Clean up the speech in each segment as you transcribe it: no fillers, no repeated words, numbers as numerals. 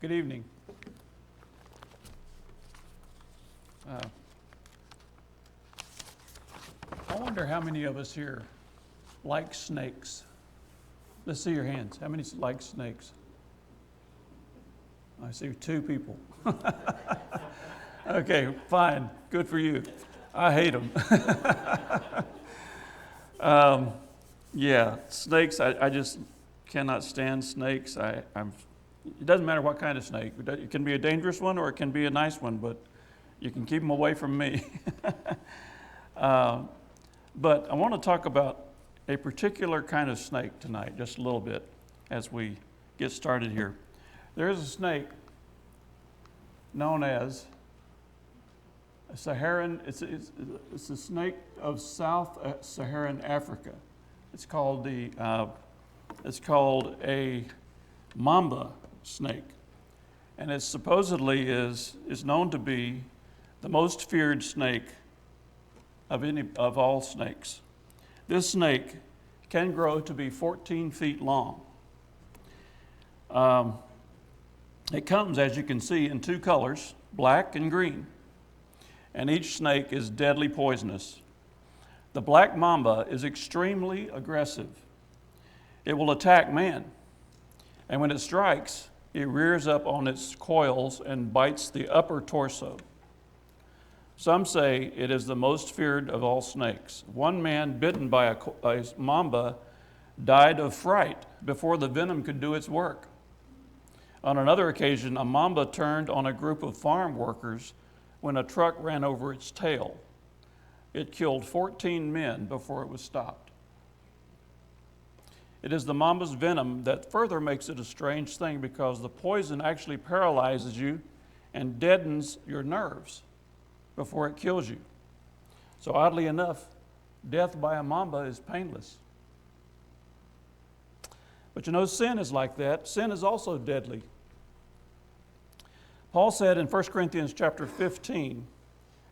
Good evening. I wonder how many of us here like snakes. Let's see your hands. How many like snakes? I see 2 people. Okay, fine. Good for you. I hate them. Yeah, snakes. I just cannot stand snakes. It doesn't matter what kind of snake. It can be a dangerous one or it can be a nice one, but you can keep them away from me. But I want to talk about a particular kind of snake tonight, just a little bit, as we get started here. There is a snake known as a Saharan. It's a snake of Sub-Saharan Africa. It's called a mamba snake, and it supposedly is known to be the most feared snake of all snakes. This snake can grow to be 14 feet long. It comes, as you can see, in 2 colors, black and green, and each snake is deadly poisonous. The black mamba is extremely aggressive. It will attack man, and when it strikes, it rears up on its coils and bites the upper torso. Some say it is the most feared of all snakes. One man bitten by a mamba died of fright before the venom could do its work. On another occasion, a mamba turned on a group of farm workers when a truck ran over its tail. It killed 14 men before it was stopped. It is the mamba's venom that further makes it a strange thing, because the poison actually paralyzes you and deadens your nerves before it kills you. So oddly enough, death by a mamba is painless. But sin is like that. Sin is also deadly. Paul said in 1 Corinthians chapter 15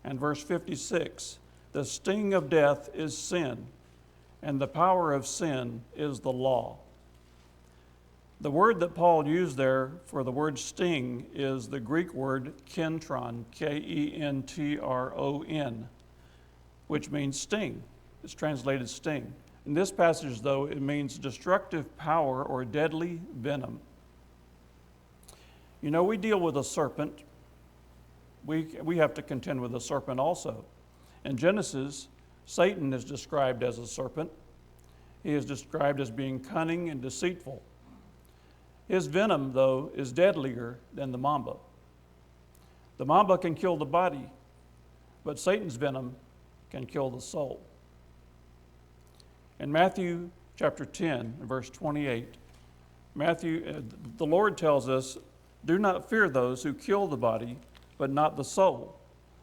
and verse 56, the sting of death is sin, and the power of sin is the law. The word that Paul used there for the word sting is the Greek word kentron, Kentron, which means sting. It's translated sting. In this passage, though, it means destructive power or deadly venom. We deal with a serpent. We have to contend with a serpent also. In Genesis, Satan is described as a serpent. He is described as being cunning and deceitful. His venom, though, is deadlier than the mamba. The mamba can kill the body, but Satan's venom can kill the soul. In Matthew chapter 10, verse 28, the Lord tells us, do not fear those who kill the body, but not the soul,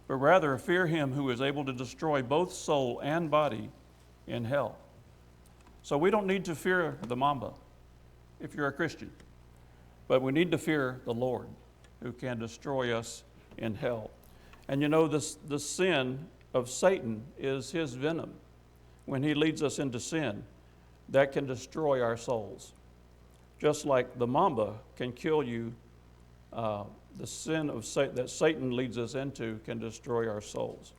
but rather fear him who is able to destroy both soul and body in hell. So we don't need to fear the mamba if you're a Christian, but we need to fear the Lord who can destroy us in hell. And the sin of Satan is his venom. When he leads us into sin, that can destroy our souls. Just like the mamba can kill you, the sin of that Satan leads us into can destroy our souls.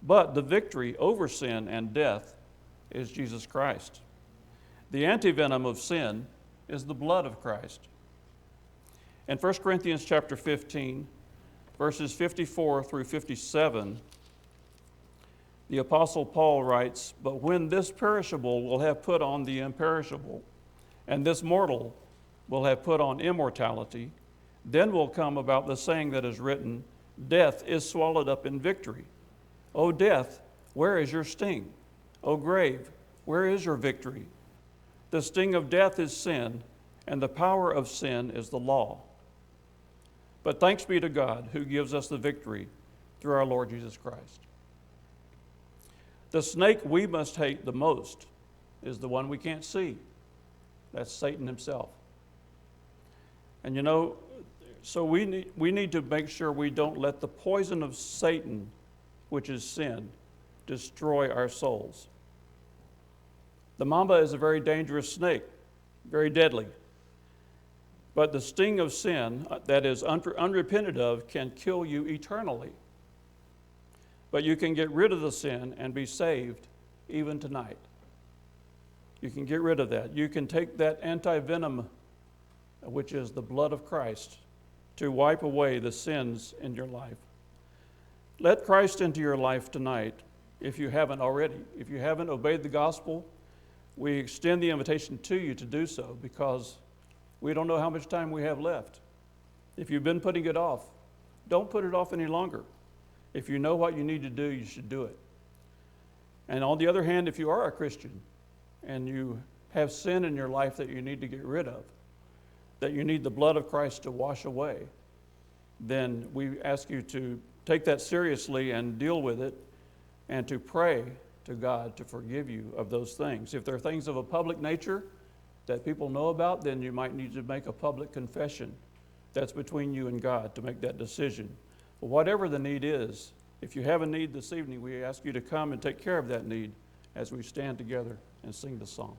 But the victory over sin and death is Jesus Christ. The antivenom of sin is the blood of Christ. In 1 Corinthians chapter 15, verses 54 through 57, the Apostle Paul writes, but when this perishable will have put on the imperishable, and this mortal will have put on immortality, then will come about the saying that is written, death is swallowed up in victory. O death, where is your sting? O grave, where is your victory? The sting of death is sin, and the power of sin is the law. But thanks be to God who gives us the victory through our Lord Jesus Christ. The snake we must hate the most is the one we can't see. That's Satan himself. And so we need to make sure we don't let the poison of Satan, which is sin, destroy our souls. The mamba is a very dangerous snake, very deadly. But the sting of sin that is unrepented of can kill you eternally. But you can get rid of the sin and be saved even tonight. You can get rid of that. You can take that anti-venom, which is the blood of Christ, to wipe away the sins in your life. Let Christ into your life tonight if you haven't already. If you haven't obeyed the gospel, we extend the invitation to you to do so because we don't know how much time we have left. If you've been putting it off, don't put it off any longer. If you know what you need to do, you should do it. And on the other hand, if you are a Christian and you have sin in your life that you need to get rid of, that you need the blood of Christ to wash away, then we ask you to take that seriously and deal with it and to pray to God to forgive you of those things. If they're things of a public nature that people know about, then you might need to make a public confession. That's between you and God to make that decision. But whatever the need is, if you have a need this evening, we ask you to come and take care of that need as we stand together and sing the song.